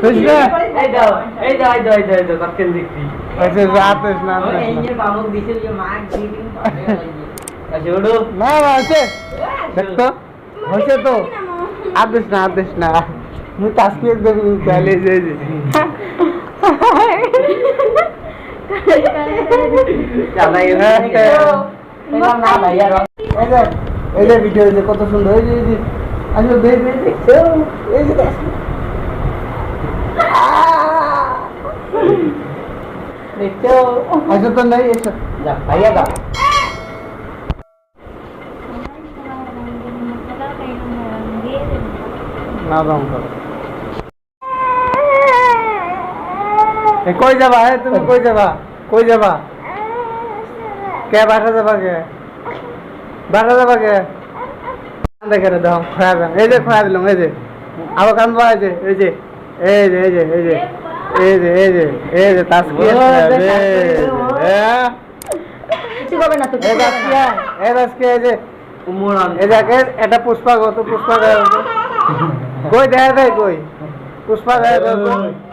বুঝলে এই দাও এই দাও এই দাও এই দাও এই দাও কাকেন দেখি আচ্ছা যাতেস না এই যে বাবু দিছিল যে মাগ দিদিন আচ্ছা ওড়ো না না আছে দেখতো হয়েছে তো আদেশ না মুই তাসকি একদম চালে যে চালাই এটা না ভাইয়া এই যে ভিডিও যে কত সুন্দর এই যে আচ্ছা বেশ দেখছো এই যে দেখছো আচ্ছা তো নাই এসব যা ভাইয়া দাও না দাম করো কই যাবা তুমি কই যাবা কে বাসা যাবা কে দেখে রে দাও খাওয়াবেন এই যে খাওয়া দিলাম এই যে আবার কান্দবা এই যে তাসকি কিছু হবে না তো এই যে উমরান এই দেখে এটা পুষ্পা কই দেখা দেয় কই পুষ্পা দেখা দেয়